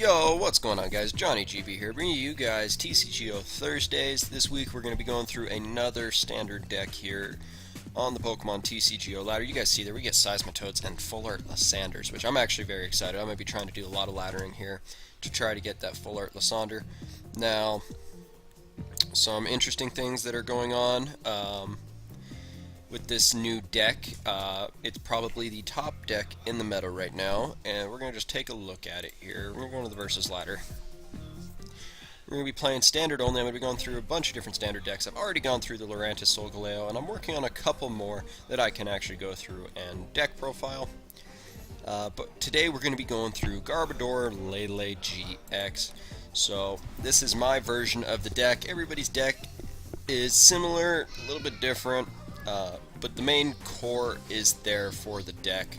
Yo, what's going on, guys? Johnny GB here, bringing you guys TCGO Thursdays. This week we're going to be going through another standard deck here on the Pokemon TCGO ladder. You guys see there we get Seismitoads and Full Art Lysanders, which I'm actually very excited. I'm going to be trying to do a lot of laddering here to try to get that Full Art Lysander. Now, some interesting things that are going on with this new deck. It's probably the top deck in the meta right now, and we're going to just take a look at it here. We're going to the versus ladder. We're going to be playing standard only. I'm going to be going through a bunch of different standard decks. I've already gone through the Lurantis Solgaleo, and I'm working on a couple more that I can actually go through and deck profile. But today we're going to be going through Garbodor, Lele, GX. So this is my version of the deck. Everybody's deck is similar, a little bit different. But the main core is there for the deck,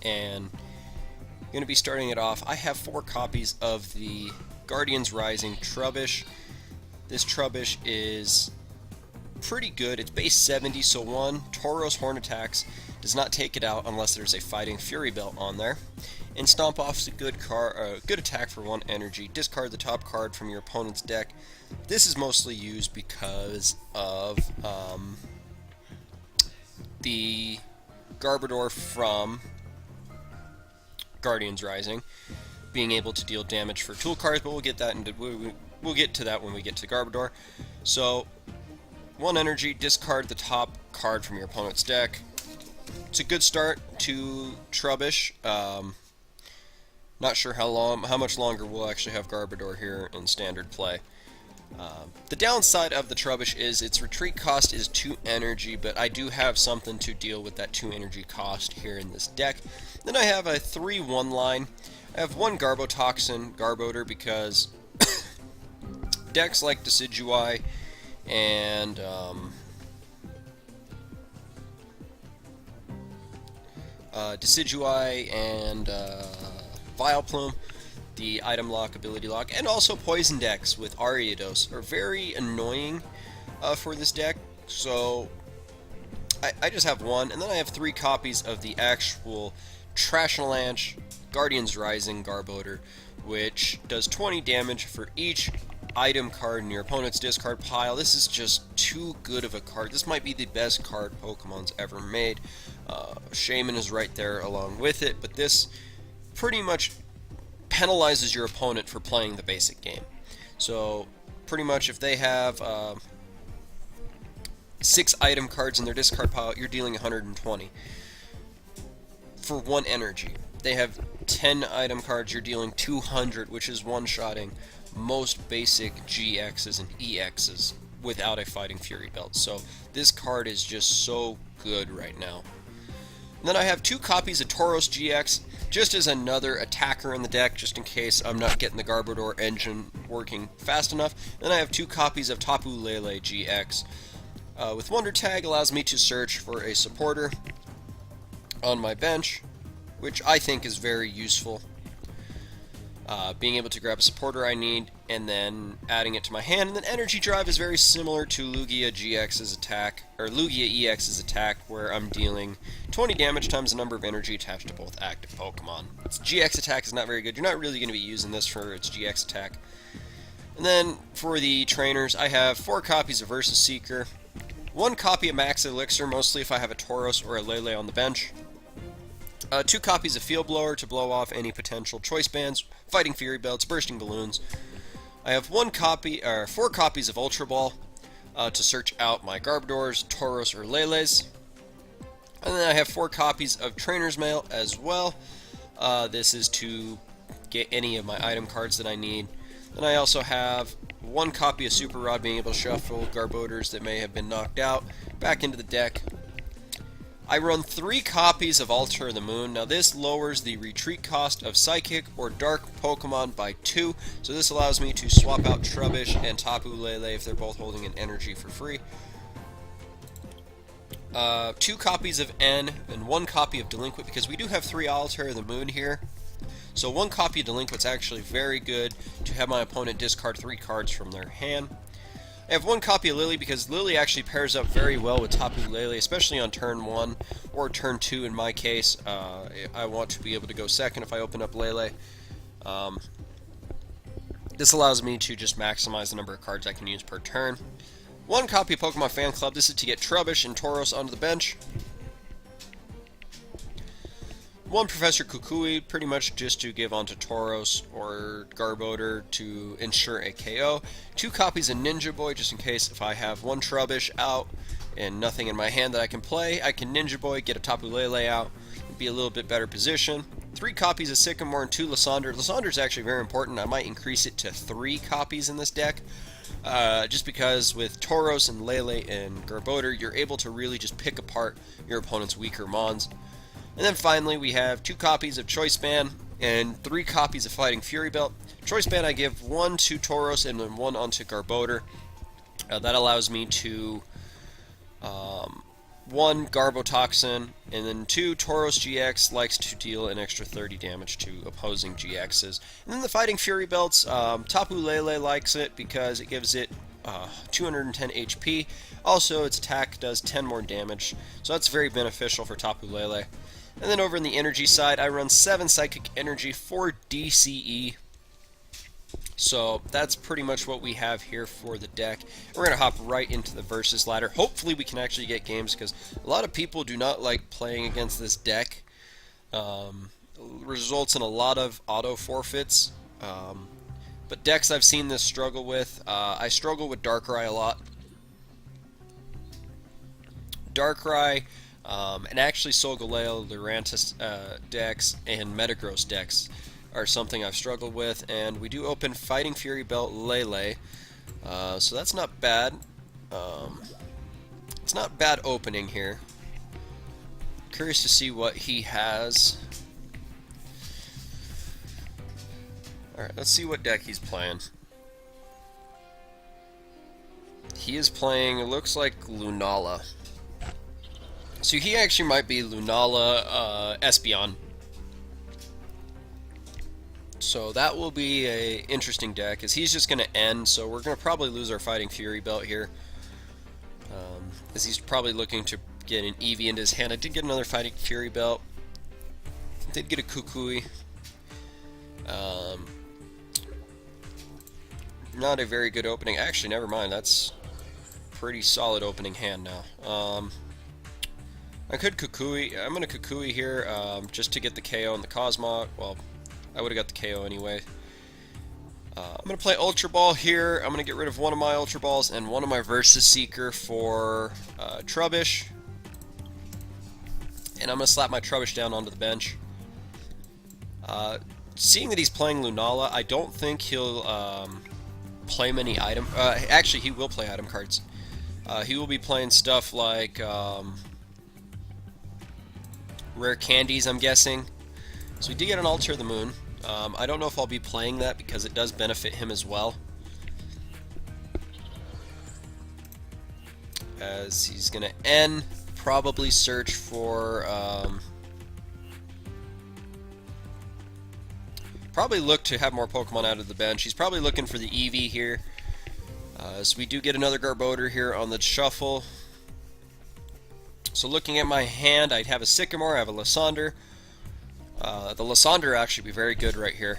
and I'm going to be starting it off. I have 4 copies of the Guardians Rising Trubbish. This Trubbish is pretty good. It's base 70, so 1, Tauros Horn Attacks does not take it out unless there's a Fighting Fury Belt on there. And Stomp Off is a good attack for 1 energy. Discard the top card from your opponent's deck. This is mostly used because of the Garbodor from Guardians Rising being able to deal damage for tool cards, but we'll get to that when we get to Garbodor. So 1 energy, discard the top card from your opponent's deck. It's a good start to Trubbish. Not sure how much longer we'll actually have Garbodor here in standard play. The downside of the Trubbish is its retreat cost is 2 energy, but I do have something to deal with that 2 energy cost here in this deck. Then I have a 3-1 line. I have 1 Garbotoxin, Garbodor, because decks like Decidueye and Vileplume, the item lock, ability lock, and also poison decks with Ariados are very annoying for this deck. So I just have 1, and then I have 3 copies of the actual Trashalanche Guardians Rising Garbodor, which does 20 damage for each item card in your opponent's discard pile. This is just too good of a card. This might be the best card Pokemon's ever made. Shaman is right there along with it, but this pretty much penalizes your opponent for playing the basic game. So pretty much if they have 6 item cards in their discard pile, you're dealing 120 for 1 energy. They have 10 item cards, you're dealing 200, which is one-shotting most basic GXs and EXs without a Fighting Fury Belt. So this card is just so good right now. And then I have 2 copies of Tauros GX, just as another attacker in the deck, just in case I'm not getting the Garbodor engine working fast enough. Then I have 2 copies of Tapu Lele GX. With Wonder Tag allows me to search for a supporter on my bench, which I think is very useful. Being able to grab a supporter I need, and then adding it to my hand. And then Energy Drive is very similar to Lugia GX's attack, or Lugia EX's attack, where I'm dealing 20 damage times the number of energy attached to both active Pokemon. Its GX attack is not very good. You're not really going to be using this for its GX attack. And then for the trainers, I have 4 copies of Versus Seeker, 1 copy of Max Elixir, mostly if I have a Tauros or a Lele on the bench. 2 copies of Field Blower to blow off any potential choice bands, Fighting Fury Belts, Bursting Balloons. I have 4 copies of Ultra Ball to search out my Garbodors, Tauros, or Leles. And then I have 4 copies of Trainer's Mail as well. This is to get any of my item cards that I need. Then I also have 1 copy of Super Rod, being able to shuffle Garbodors that may have been knocked out back into the deck. I run 3 copies of Altar of the Moon. Now this lowers the retreat cost of Psychic or Dark Pokemon by 2, so this allows me to swap out Trubbish and Tapu Lele if they're both holding an energy for free. 2 copies of N and 1 copy of Delinquent, because we do have 3 Altar of the Moon here. So 1 copy of Delinquent's actually very good to have my opponent discard 3 cards from their hand. I have 1 copy of Lily because Lily actually pairs up very well with Tapu Lele, especially on turn 1 or turn 2 in my case. I want to be able to go second if I open up Lele. Um, this allows me to just maximize the number of cards I can use per turn. One copy of Pokemon Fan Club. This is to get Trubbish and Tauros onto the bench. One Professor Kukui, pretty much just to give onto Tauros or Garbodor to ensure a KO. Two copies of Ninja Boy, just in case if I have one Trubbish out and nothing in my hand that I can play, I can Ninja Boy, get a Tapu Lele out, and be a little bit better position. Three copies of Sycamore and two Lysander. Lysander is actually very important. I might increase it to 3 copies in this deck. Just because with Tauros and Lele and Garbodor, you're able to really just pick apart your opponent's weaker Mons. And then finally, we have 2 copies of Choice Band and 3 copies of Fighting Fury Belt. Choice Band I give 1 to Tauros and then 1 onto Garbodor. That allows me to 1 Garbotoxin, and then 2 Tauros GX likes to deal an extra 30 damage to opposing GXs. And then the Fighting Fury Belts, Tapu Lele likes it because it gives it 210 HP. Also, its attack does 10 more damage, so that's very beneficial for Tapu Lele. And then over in the energy side, I run 7 Psychic Energy, 4 DCE. So that's pretty much what we have here for the deck. We're going to hop right into the versus ladder. Hopefully we can actually get games, because a lot of people do not like playing against this deck. Results in a lot of auto forfeits. But decks I've seen this struggle with, I struggle with Darkrai a lot. Darkrai, and actually Solgaleo, Lurantis decks, and Metagross decks are something I've struggled with, and we do open Fighting Fury Belt Lele, so that's not bad. It's not bad opening here. Curious to see what he has. Alright, let's see what deck he's playing. He is playing, it looks like Lunala. So he actually might be Lunala Espeon. So that will be a interesting deck, as he's just going to end, so we're going to probably lose our Fighting Fury Belt here. As he's probably looking to get an Eevee into his hand. I did get another Fighting Fury Belt. Did get a Kukui. Not a very good opening. Actually, never mind. That's pretty solid opening hand now. I could Kukui. I'm going to Kukui here just to get the KO and the Cosmog. Well, I would have got the KO anyway. I'm going to play Ultra Ball here. I'm going to get rid of one of my Ultra Balls and one of my Versus Seeker for Trubbish. And I'm going to slap my Trubbish down onto the bench. Seeing that he's playing Lunala, I don't think he'll play many item... actually, he will play item cards. He will be playing stuff like Rare Candies, I'm guessing. So we did get an Altar of the Moon. I don't know if I'll be playing that because it does benefit him as well. As he's going to N, probably search for... probably look to have more Pokemon out of the bench. He's probably looking for the Eevee here. So we do get another Garbodor here on the shuffle. So looking at my hand, I'd have a Sycamore, I have a Lysander. The Lysander actually be very good right here.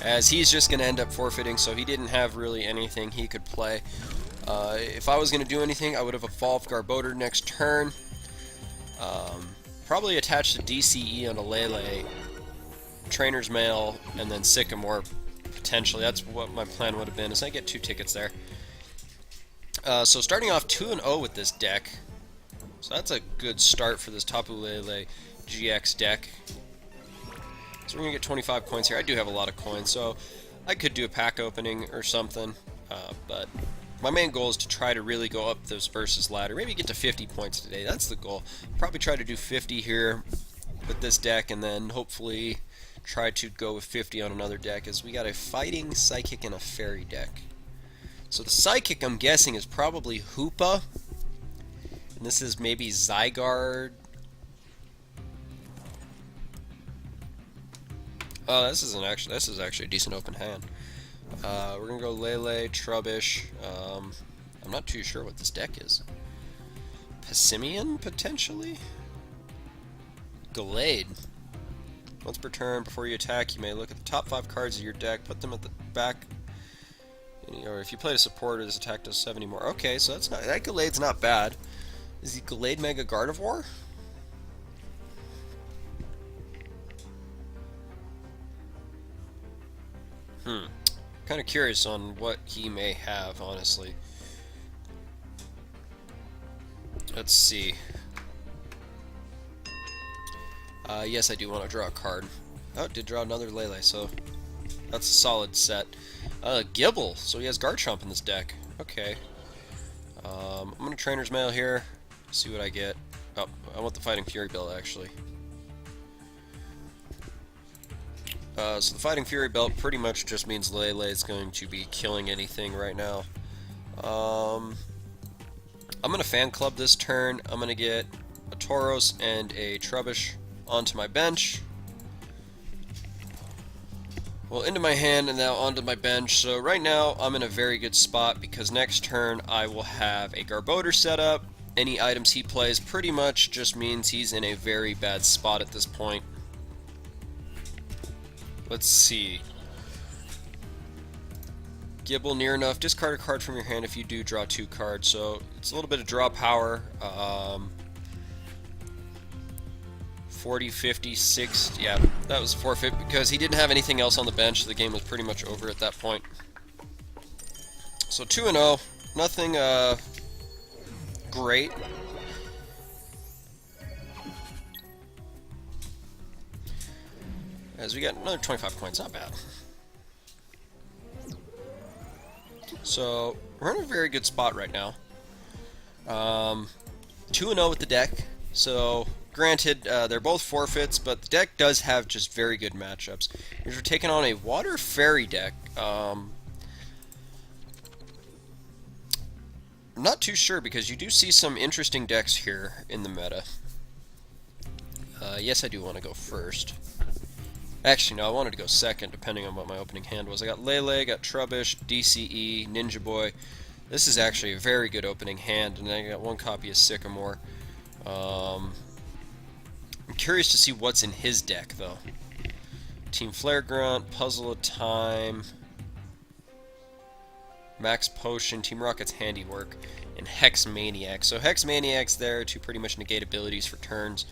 As he's just going to end up forfeiting, so he didn't have really anything he could play. If I was going to do anything, I would have evolved Garbodor next turn. Probably attached to DCE on a Lele, Trainer's Mail, and then Sycamore, potentially. That's what my plan would have been, is I get 2 tickets there. So starting off 2-0 with this deck. So that's a good start for this Tapu Lele GX deck. So we're going to get 25 coins here. I do have a lot of coins, so I could do a pack opening or something. But my main goal is to try to really go up this versus ladder. Maybe get to 50 points today. That's the goal. Probably try to do 50 here with this deck, and then hopefully try to go with 50 on another deck, as we got a Fighting, Psychic, and a Fairy deck. So the Psychic, I'm guessing, is probably Hoopa. And this is maybe Zygarde. Oh, this is actually a decent open hand. We're gonna go Lele, Trubbish. I'm not too sure what this deck is. Passimian, potentially? Gallade. Once per turn, before you attack, you may look at the top 5 cards of your deck, put them at the back, or if you played a supporter, this attack does 70 more. Okay, so that's not, that Gallade's not bad. Is the Gallade Mega Gardevoir? Kind of curious on what he may have, honestly. Let's see. Yes, I do want to draw a card. Oh, did draw another Lele, so that's a solid set. Gibble, so he has Garchomp in this deck. Okay. I'm going to Trainer's Mail here, see what I get. Oh, I want the Fighting Fury Belt, actually. So the Fighting Fury Belt pretty much just means Lele is going to be killing anything right now. I'm going to Fan Club this turn. I'm going to get a Tauros and a Trubbish onto my bench. Well, into my hand and now onto my bench. So right now I'm in a very good spot because next turn I will have a Garbodor set up. Any items he plays pretty much just means he's in a very bad spot at this point. Let's see. Gibble near enough. Discard a card from your hand if you do draw 2 cards. So it's a little bit of draw power. 40, 50, 60. Yeah, that was forfeit because he didn't have anything else on the bench. So the game was pretty much over at that point. So 2-0. Nothing great. As we got another 25 coins, not bad. So we're in a very good spot right now. 2-0 with the deck. So granted, they're both forfeits, but the deck does have just very good matchups. If we're taking on a Water Fairy deck, I'm not too sure because you do see some interesting decks here in the meta. Yes, I do want to go first. Actually, no, I wanted to go second, depending on what my opening hand was. I got Lele, got Trubbish, DCE, Ninja Boy. This is actually a very good opening hand, and then I got 1 copy of Sycamore. I'm curious to see what's in his deck, though. Team Flare Grunt, Puzzle of Time, Max Potion, Team Rocket's Handiwork, and Hex Maniac. So Hex Maniac's there to pretty much negate abilities for turns.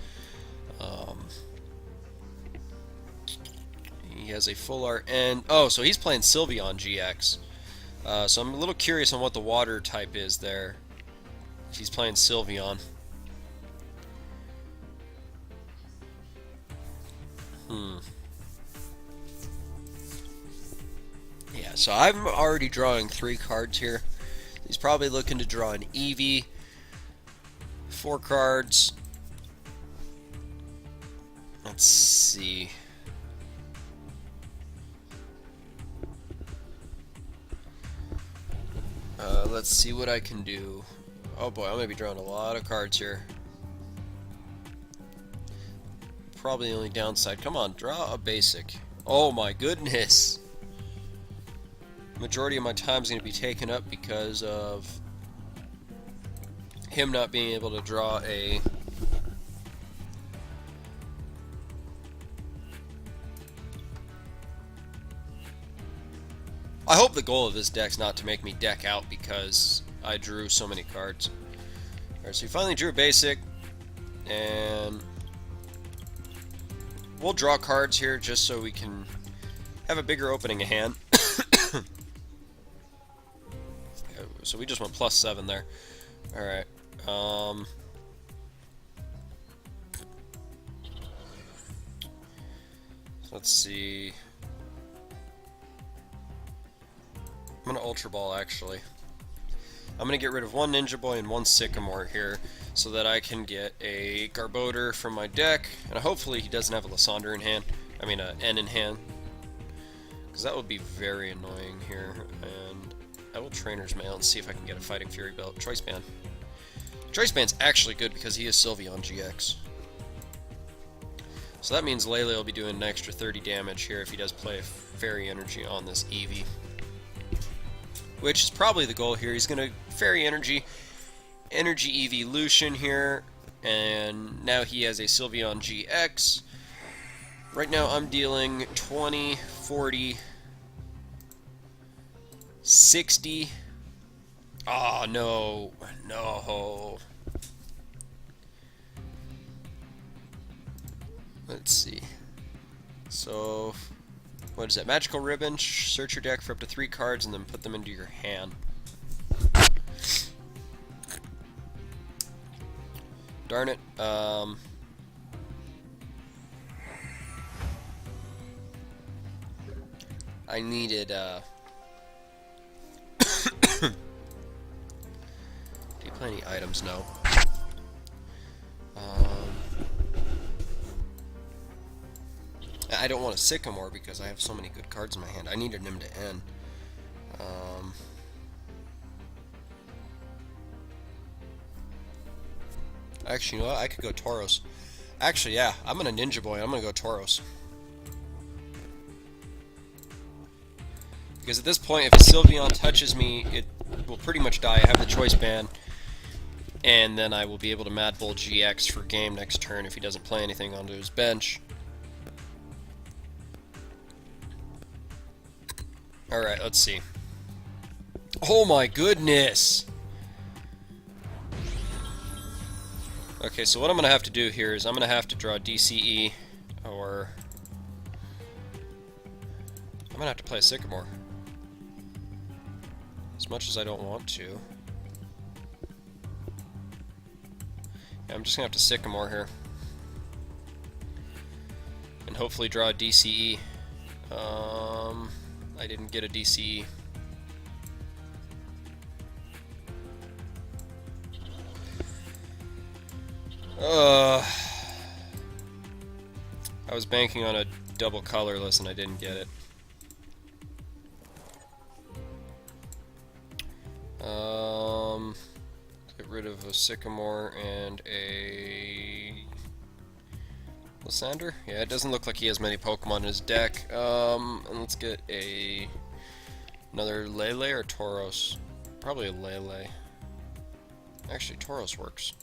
He has a full art, and oh, so he's playing Sylveon GX. So I'm a little curious on what the water type is there. He's playing Sylveon. Yeah, so I'm already drawing 3 cards here. He's probably looking to draw an Eevee. 4 cards. Let's see. Let's see what I can do. Oh boy, I'm going to be drawing a lot of cards here. Probably the only downside. Come on, draw a basic. Oh my goodness! Majority of my time is going to be taken up because of him not being able to draw a... I hope the goal of this deck's not to make me deck out because I drew so many cards. Alright, so we finally drew a basic, and we'll draw cards here just so we can have a bigger opening of hand. So we just went +7 there. Alright. Let's see. I'm going to Ultra Ball, actually. I'm going to get rid of 1 Ninja Boy and 1 Sycamore here so that I can get a Garbodor from my deck. And hopefully he doesn't have a Lysandre in hand. I mean, an N in hand. Because that would be very annoying here. And I will Trainer's Mail and see if I can get a Fighting Fury Belt. Choice Band. Choice Band's actually good because he is Sylveon GX. So that means Lele will be doing an extra 30 damage here if he does play a Fairy Energy on this Eevee. Which is probably the goal here. He's going to Fairy Energy Evolution here, and now he has a Sylveon GX. Right now I'm dealing 20, 40, 60. Oh, no. No. Let's see. So, what is that? Magical Ribbon. Search your deck for up to 3 cards and then put them into your hand. Darn it. I needed, do you play any items? No. I don't want a Sycamore because I have so many good cards in my hand. I needed him to end. Actually, you know what? I could go Tauros. Actually, yeah, I'm gonna Ninja Boy. I'm gonna go Tauros. Because at this point, if a Sylveon touches me, it will pretty much die. I have the Choice Band. And then I will be able to Mad Bull GX for game next turn if he doesn't play anything onto his bench. Alright, let's see. Oh my goodness! Okay, so what I'm going to have to do here is I'm going to have to draw DCE, or I'm going to have to play a Sycamore. As much as I don't want to. Yeah, I'm just going to have to Sycamore here. And hopefully draw a DCE. I didn't get a DCE. I was banking on a double colorless and I didn't get it. Get rid of a Sycamore and a Lysander? Yeah, it doesn't look like he has many Pokemon in his deck. And let's get another Lele or Tauros. Probably a Lele. Actually, Tauros works.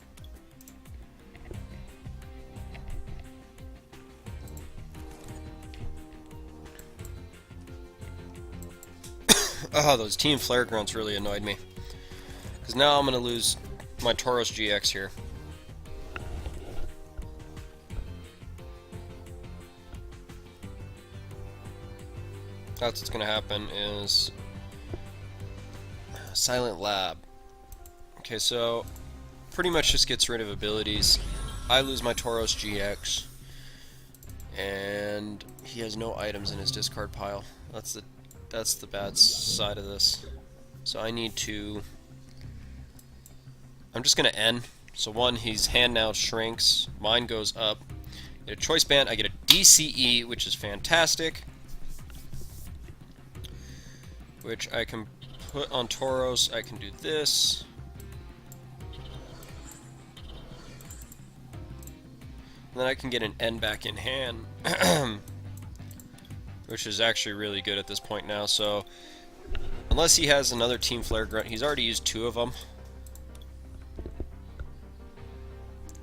Oh, those Team Flare Grunts really annoyed me. Because now I'm going to lose my Tauros GX here. That's what's going to happen is Silent Lab. Okay, so pretty much just gets rid of abilities. I lose my Tauros GX. And he has no items in his discard pile. That's the bad side of this. So I need to... I'm just going to end. So one, his hand now shrinks. Mine goes up. I get a Choice Band. I get a DCE, which is fantastic. Which I can put on Tauros. I can do this. And then I can get an N back in hand. Which is actually really good at this point now. So, unless he has another Team Flare Grunt, he's already used 2 of them.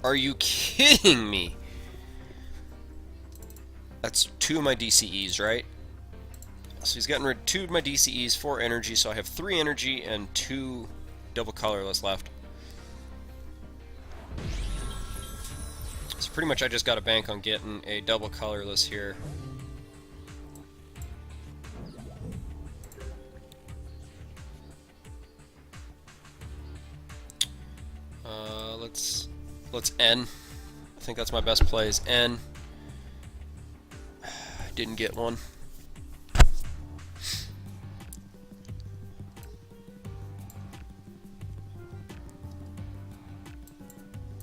Are you kidding me? That's 2 of my DCEs, right? So he's gotten rid of 2 of my DCEs, 4 energy, so I have 3 energy and 2 double colorless left. So pretty much I just got to bank on getting a double colorless here. Let's N. I think that's my best play is N. Didn't get one.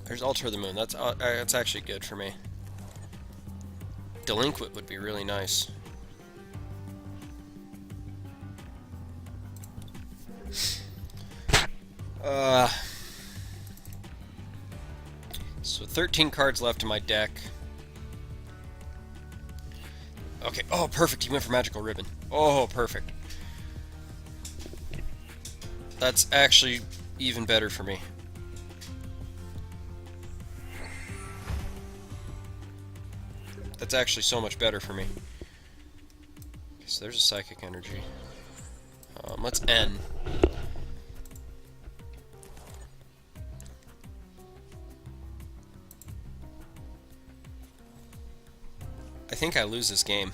There's Alter the Moon. That's actually good for me. Delinquent would be really nice. So 13 cards left in my deck. Okay. Oh, perfect. He went for Magical Ribbon. Oh, perfect. That's actually even better for me. That's actually so much better for me. Okay, so there's a Psychic Energy. Let's N. I think I lose this game.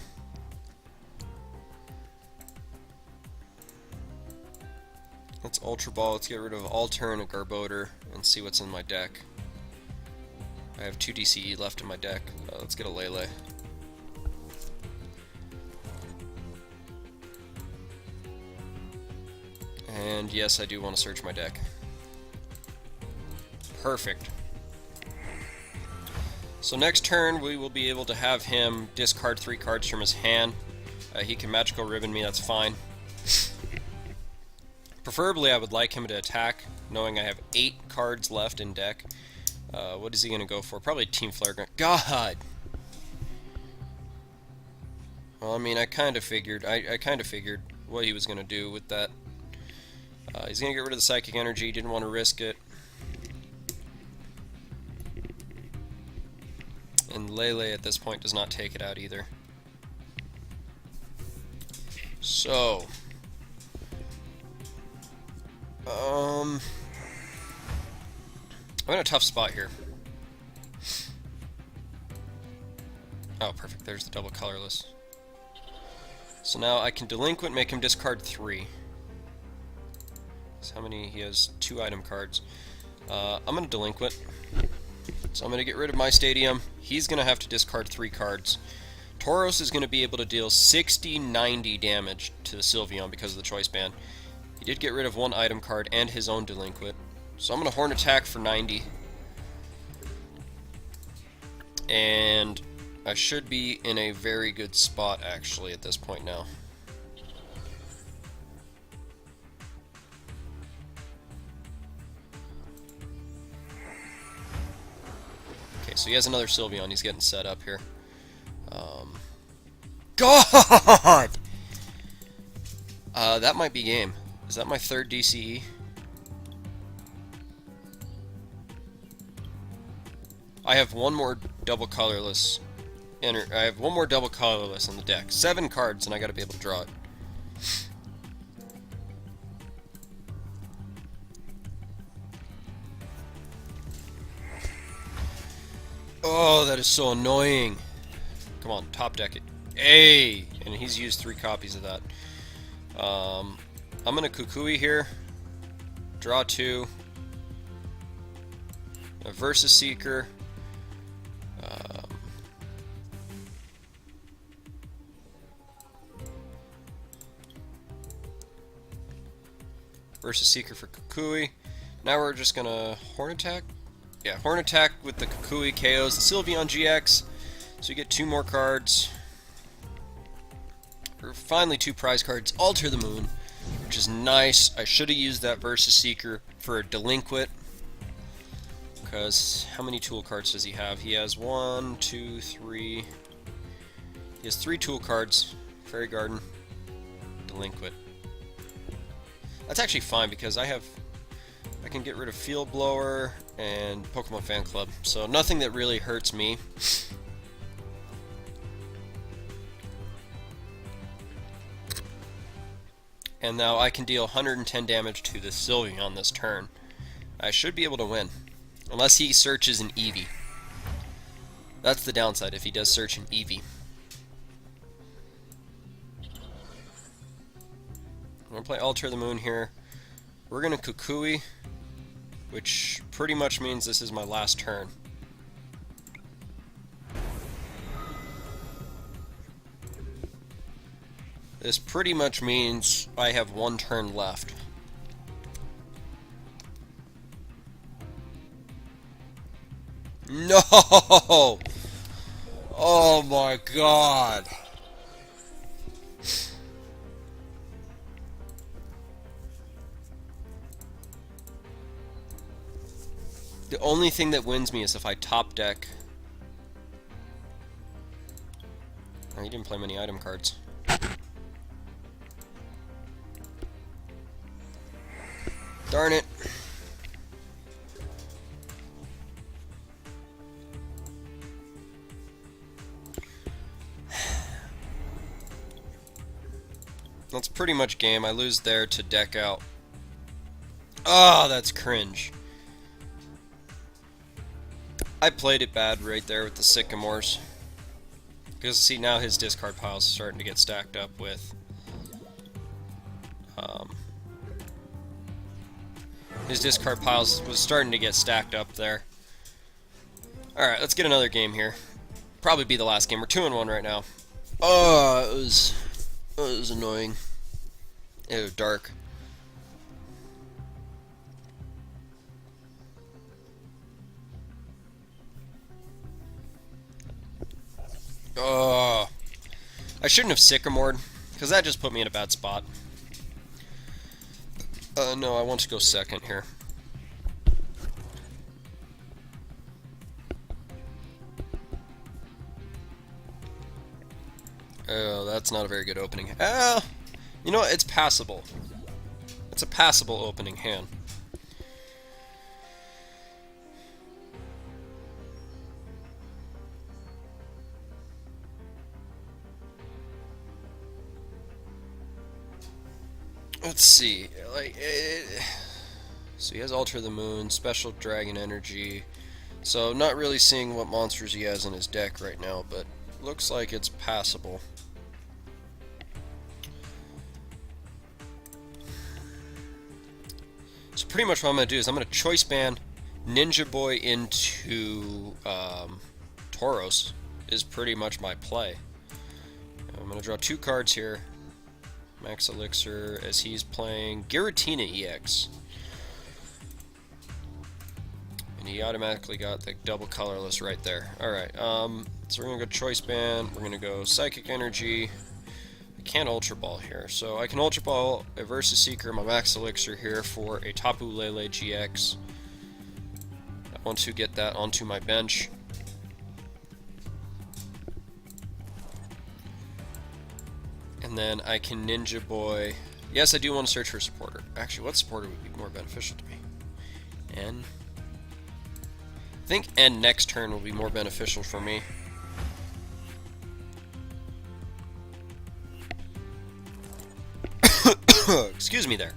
Let's Ultra Ball, let's get rid of Alter and a Garbodor, and see what's in my deck. I have 2 DCE left in my deck. Let's get a Lele. And yes, I do want to search my deck. Perfect. So next turn, we will be able to have him discard 3 cards from his hand. He can Magical Ribbon me, that's fine. Preferably, I would like him to attack, knowing I have 8 cards left in deck. What is he going to go for? Probably Team Flare Gun. God! Well, I mean, I kind of figured. I kind of figured what he was going to do with that. He's going to get rid of the Psychic Energy. Didn't want to risk it. And Lele at this point does not take it out either. So... I'm in a tough spot here. Oh, perfect. There's the double colorless. So now I can Delinquent, make him discard 3. So how many? He has 2 item cards. I'm going to Delinquent. So I'm going to get rid of my Stadium. He's going to have to discard 3 cards. Tauros is going to be able to deal 60-90 damage to the Sylveon because of the Choice Band. He did get rid of 1 item card and his own Delinquent. So I'm going to Horn Attack for 90. And I should be in a very good spot, actually, at this point now. Okay, so he has another Sylveon. He's getting set up here. God! That might be game. Is that my 3rd DCE? I have 1 more double colorless. I have 1 more double colorless in the deck. 7 cards, and I gotta be able to draw it. Oh, that is so annoying. Come on, top deck it. Hey! And he's used 3 copies of that. I'm gonna Kukui here. Draw 2. A Versus Seeker. Versus Seeker for Kukui. Now we're just gonna Horn Attack. Yeah, Horn Attack with the Kukui KOs the Sylveon GX. So you get 2 more cards. Or finally 2 prize cards. Alter the Moon, which is nice. I should have used that Versus Seeker for a Delinquent. Because how many tool cards does he have? He has 1, 2, 3. He has 3 tool cards. Fairy Garden, Delinquent. That's actually fine because I can get rid of Field Blower and Pokemon Fan Club. So nothing that really hurts me. And now I can deal 110 damage to the Sylveon this turn. I should be able to win. Unless he searches an Eevee. That's the downside if he does search an Eevee. I'm going to play Alter the Moon here. We're going to Kukui, which pretty much means this is my last turn. This pretty much means I have 1 turn left. No! Oh my god! The only thing that wins me is if I top deck. Oh, he didn't play many item cards. Darn it. That's pretty much game. I lose there to deck out. Oh, that's cringe. I played it bad right there with the Sycamores. Because, see, now his discard pile's starting to get stacked up with... his discard piles was starting to get stacked up there. Alright, let's get another game here. Probably be the last game. We're 2-1 right now. Oh, it was annoying. It was dark. Oh, I shouldn't have Sycamored, because that just put me in a bad spot. No, I want to go second here. Oh, that's not a very good opening. You know what? It's passable. It's a passable opening hand. Let's see. So he has Alter the Moon, Special Dragon Energy. So not really seeing what monsters he has in his deck right now, but looks like it's passable. So pretty much what I'm going to do is I'm going to choice ban Ninja Boy into Tauros is pretty much my play. I'm going to draw 2 cards here. Max Elixir as he's playing Giratina EX. And he automatically got the double colorless right there. Alright, so we're going to go Choice Band, we're going to go Psychic Energy. I can't Ultra Ball here, so I can Ultra Ball a Versus Seeker, my Max Elixir here for a Tapu Lele GX. I want to get that onto my bench. And then I can Ninja Boy. Yes, I do want to search for a supporter. Actually, what supporter would be more beneficial to me? N. I think N next turn will be more beneficial for me. Excuse me there.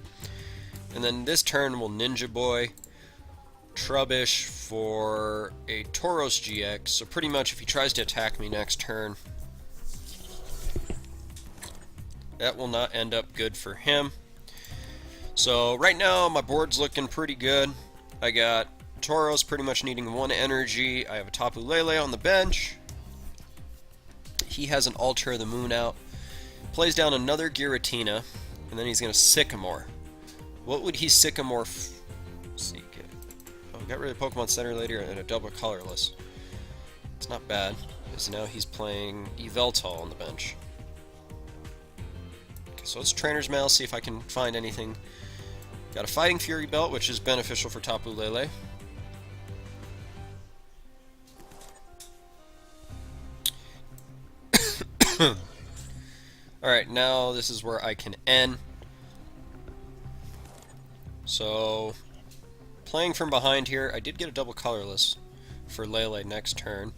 And then this turn will Ninja Boy Trubbish for a Tauros GX. So pretty much if he tries to attack me next turn, that will not end up good for him. So right now my board's looking pretty good. I got Tauros pretty much needing 1 energy. I have a Tapu Lele on the bench. He has an Alter the Moon out. Plays down another Giratina, and then he's going to Sycamore. What would he Sycamore see? Oh, got rid of Pokemon Center later and a double colorless. It's not bad, because now he's playing Yveltal on the bench. So let's Trainer's Mail, see if I can find anything. Got a Fighting Fury Belt, which is beneficial for Tapu Lele. Alright, now this is where I can end. So, playing from behind here, I did get a double colorless for Lele next turn.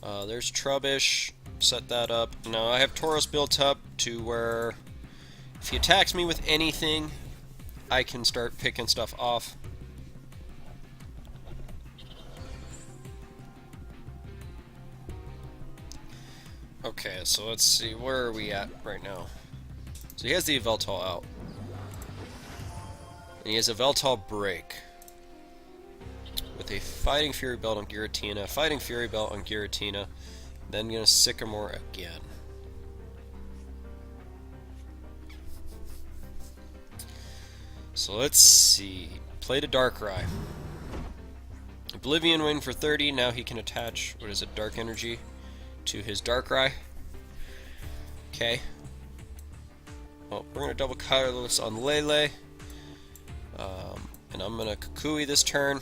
There's Trubbish, set that up. Now I have Tauros built up to where if he attacks me with anything, I can start picking stuff off. Okay, so let's see, where are we at right now? So he has the Yveltal out. And he has a Yveltal break. With a Fighting Fury Belt on Giratina, Fighting Fury Belt on Giratina, then gonna Sycamore again. So let's see. Played a Darkrai. Oblivion Wing for 30, now he can attach, what is it, Dark Energy to his Darkrai. Okay. Well, we're going to double colorless on Lele. And I'm going to Kukui this turn.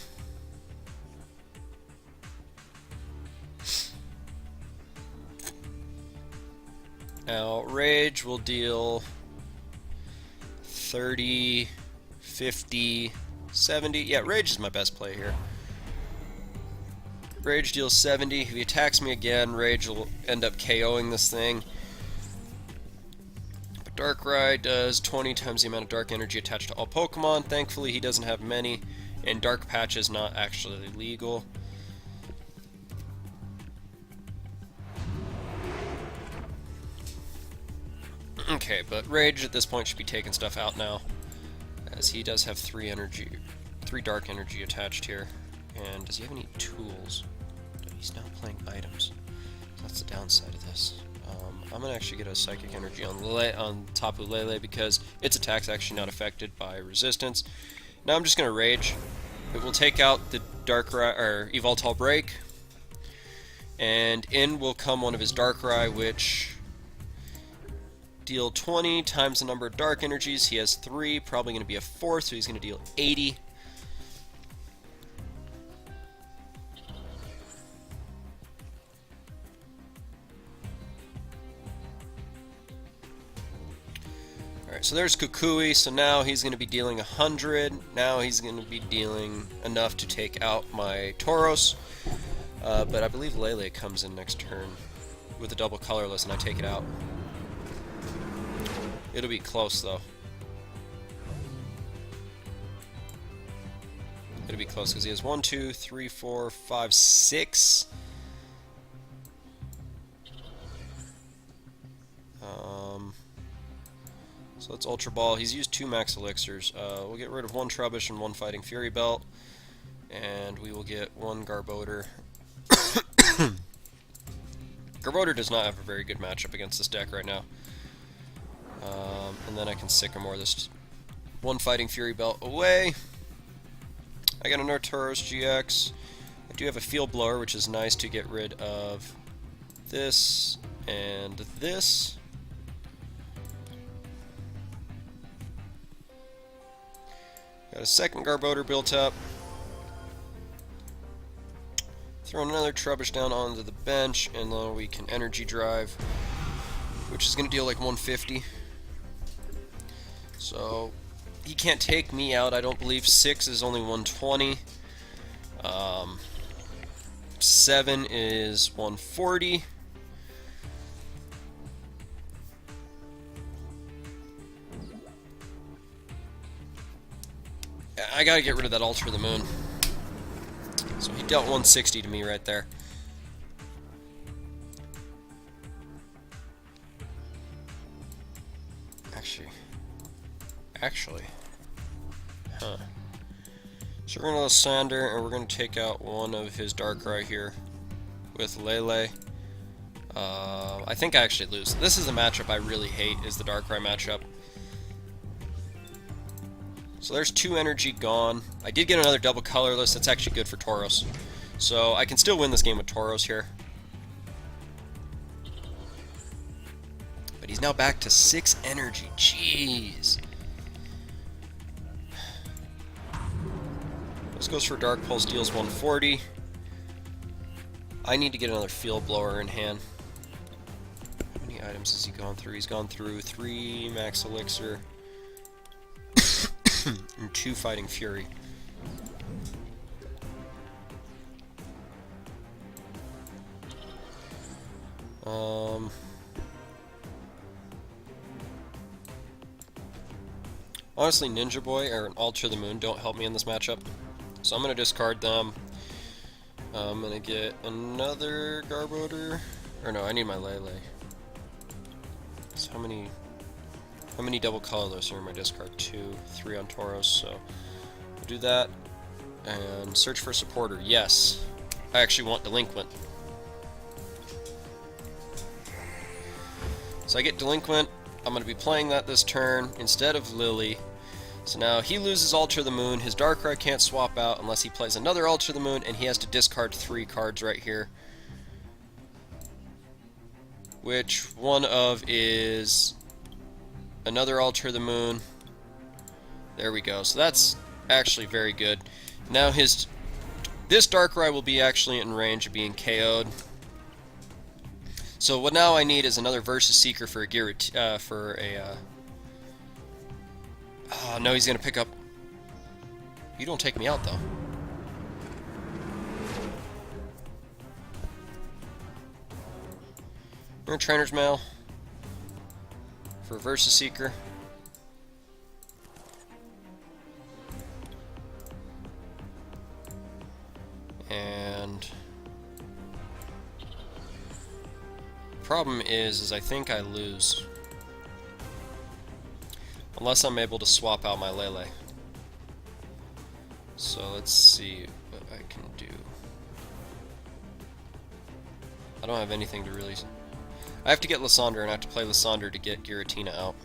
Now, Rage will deal 30, 50, 70. Yeah, Rage is my best play here. Rage deals 70. If he attacks me again, Rage will end up KOing this thing. But Darkrai does 20 times the amount of dark energy attached to all Pokemon. Thankfully, he doesn't have many, and Dark Patch is not actually legal. Okay, but Rage at this point should be taking stuff out now, as he does have 3 dark energy attached here. And does he have any tools? No, he's now playing items. So that's the downside of this. I'm gonna actually get a Psychic Energy on Tapu Lele because its attack's actually not affected by resistance. Now I'm just gonna Rage. It will take out the Evoltol Break, and in will come one of his Darkrai, which deal 20 times the number of dark energies. He has 3, probably going to be a 4th, so he's going to deal 80. Alright, so there's Kukui, so now he's going to be dealing 100. Now he's going to be dealing enough to take out my Tauros. But I believe Lele comes in next turn with a double colorless, and I take it out. It'll be close, though. It'll be close, because he has 1, 2, 3, 4, 5, 6. So let's Ultra Ball. He's used 2 Max Elixirs. We'll get rid of 1 Trubbish and 1 Fighting Fury Belt. And we will get 1 Garbodor. Garbodor does not have a very good matchup against this deck right now. And then I can Sycamore this 1 Fighting Fury Belt away. I got another Tauros GX. I do have a Field Blower, which is nice to get rid of this and this. Got a second Garbodor built up. Throwing another Trubbish down onto the bench, and then we can Energy Drive, which is going to deal like 150. So he can't take me out, I don't believe. 6 is only 120. 7 is 140. I gotta get rid of that Alter the Moon. So he dealt 160 to me right there. Actually. Huh. So we're going to Sander, and we're going to take out one of his Darkrai here with Lele. I think I actually lose. This is a matchup I really hate, is the Darkrai matchup. So there's 2 energy gone. I did get another double colorless. That's actually good for Tauros. So I can still win this game with Tauros here. But he's now back to 6 energy. Jeez. This goes for Dark Pulse, deals 140. I need to get another Field Blower in hand. How many items has he gone through? He's gone through 3 Max Elixir and 2 Fighting Fury. Honestly, Ninja Boy or an Alter the Moon don't help me in this matchup, so I'm going to discard them. I'm going to get another Garbodor, or no, I need my Lele. So how many double colorless are in my discard? 2, 3 on Tauros, so we'll do that. And search for supporter, yes. I actually want Delinquent. So I get Delinquent. I'm going to be playing that this turn instead of Lily. So now he loses Alter the Moon. His Darkrai can't swap out unless he plays another Alter the Moon, and he has to discard 3 cards right here. Which one of is another Alter the Moon. There we go. So that's actually very good. Now this Darkrai will be actually in range of being KO'd. So what now I need is another Versus Seeker for a oh no, he's gonna pick up. You don't take me out though. We're in Trainer's Mail. for Versus Seeker. And problem is I think I lose. Unless I'm able to swap out my Lele. So let's see what I can do. I don't have anything to really... I have to get Lysandre, and I have to play Lysandre to get Giratina out.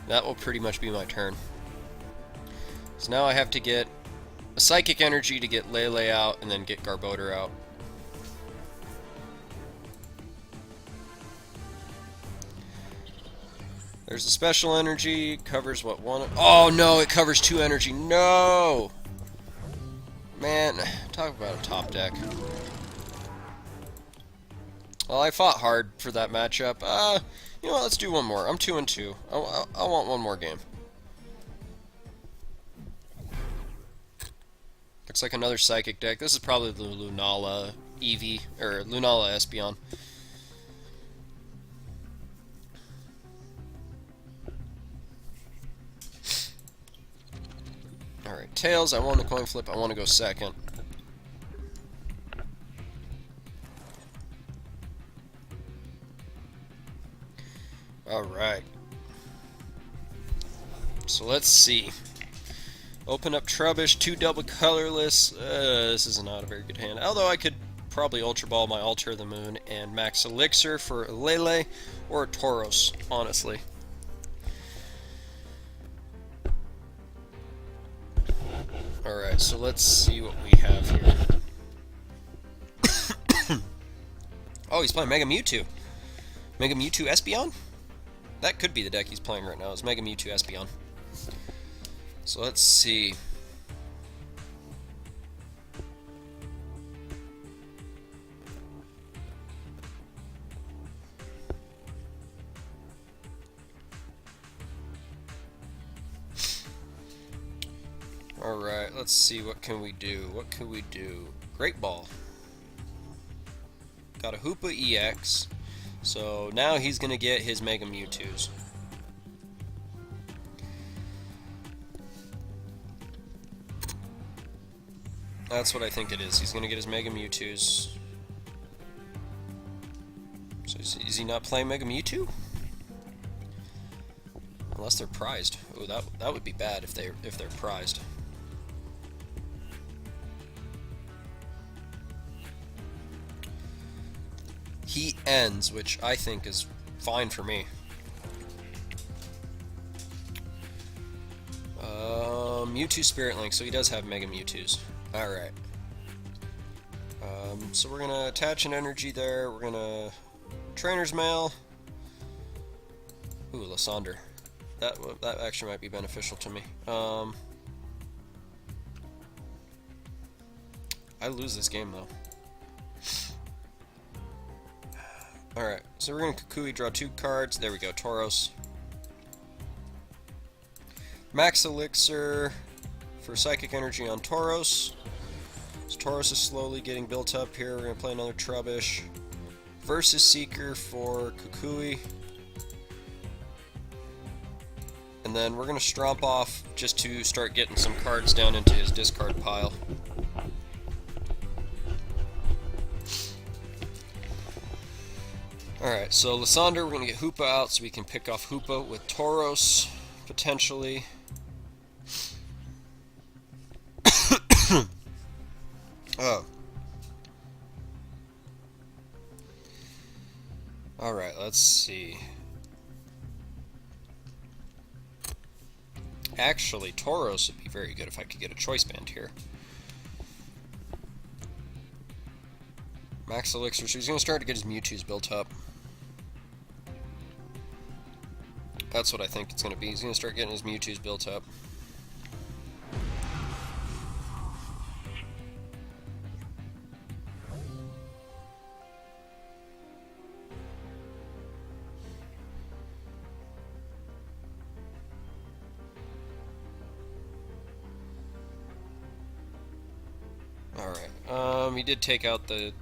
That will pretty much be my turn. So now I have to get a Psychic Energy to get Lele out, and then get Garbodor out. There's a Special Energy, covers what, one... Oh no, it covers 2 energy, no! Man, talk about a top deck. Well, I fought hard for that matchup. You know what, let's do one more. I'm 2-2. I want one more game. Looks like another Psychic deck. This is probably the Lunala Eevee, or Lunala Espeon. Alright, Tails, I won the coin flip. I want to go second. Alright. So let's see. Open up Trubbish, 2 double colorless. This is not a very good hand. Although I could probably Ultra Ball my Altar of the Moon and Max Elixir for Lele or Tauros, honestly. Alright, so let's see what we have here. Oh, he's playing Mega Mewtwo. Mega Mewtwo Espeon? That could be the deck he's playing right now, is Mega Mewtwo Espeon. So let's see. Alright, let's see, what can we do? What can we do? Great Ball. Got a Hoopa EX. So now he's going to get his Mega Mewtwo's. That's what I think it is. He's going to get his Mega Mewtwo's. So is he not playing Mega Mewtwo? Unless they're prized. Oh, that would be bad if they're prized. He ends, which I think is fine for me. Mewtwo Spirit Link, so he does have Mega Mewtwo's. Alright. So we're gonna attach an energy there. We're gonna Trainer's Mail. Ooh, Lysandre. That actually might be beneficial to me. I lose this game though. Alright, so we're gonna Kukui, draw 2 cards. There we go, Tauros. Max Elixir for Psychic Energy on Tauros. So Tauros is slowly getting built up here. We're gonna play another Trubbish. Versus Seeker for Kukui. And then we're gonna Stromp off just to start getting some cards down into his discard pile. Alright, so Lysandre, we're going to get Hoopa out so we can pick off Hoopa with Tauros, potentially. Oh. Alright, let's see. Actually, Tauros would be very good if I could get a Choice Band here. Max Elixir, so he's going to start to get his Mewtwo's built up. That's what I think it's going to be. He's going to start getting his Mewtwo's built up. Alright, he did take out the...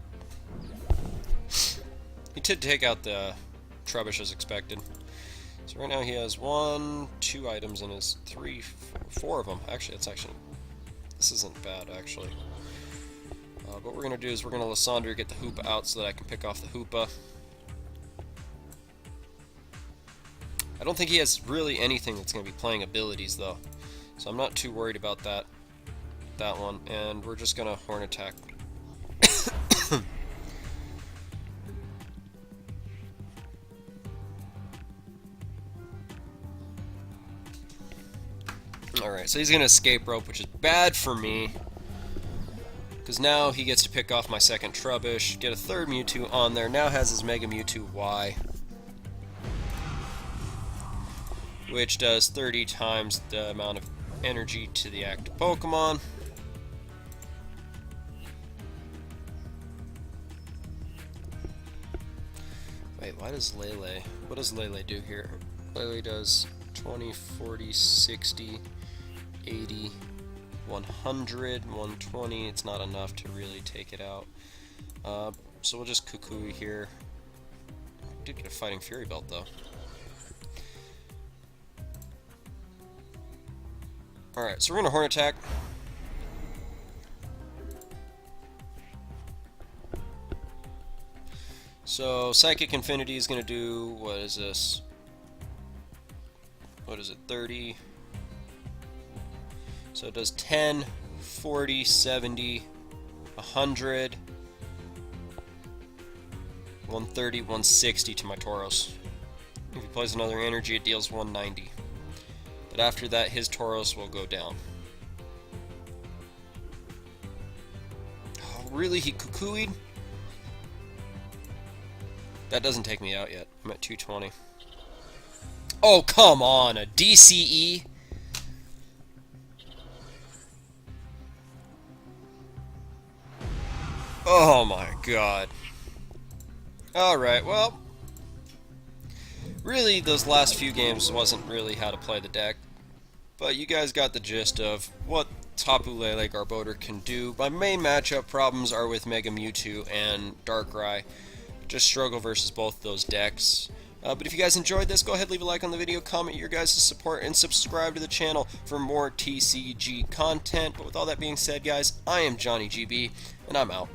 He did take out the Trubbish as expected. So right now he has 1, 2 items in his 3, 4 of them. Actually, this isn't bad, actually. What we're going to do is we're going to Lysandre get the Hoopa out so that I can pick off the Hoopa. I don't think he has really anything that's going to be playing abilities, though. So I'm not too worried about that one. And we're just going to Horn Attack. Alright, so he's going to Escape Rope, which is bad for me. Because now he gets to pick off my second Trubbish, get a third Mewtwo on there, now has his Mega Mewtwo Y. Which does 30 times the amount of energy to the active Pokemon. Wait, why does Lele... What does Lele do here? Lele does 20, 40, 60, 80, 100, 120. It's not enough to really take it out. So we'll just Kukui here. I did get a Fighting Fury Belt, though. Alright, so we're going to Horn Attack. So, Psychic Infinity is going to do, what is this? What is it, 30? So it does 10, 40, 70, 100, 130, 160 to my Tauros. If he plays another energy, it deals 190. But after that, his Tauros will go down. Oh, really? He Kukui'd? That doesn't take me out yet. I'm at 220. Oh, come on! A DCE? Oh my god. Alright, well... Really, those last few games wasn't really how to play the deck. But you guys got the gist of what Tapu Lele Garbodor can do. My main matchup problems are with Mega Mewtwo and Darkrai. Just struggle versus both those decks. But if you guys enjoyed this, go ahead, leave a like on the video, comment your guys' support, and subscribe to the channel for more TCG content. But with all that being said, guys, I am Johnny GB, and I'm out.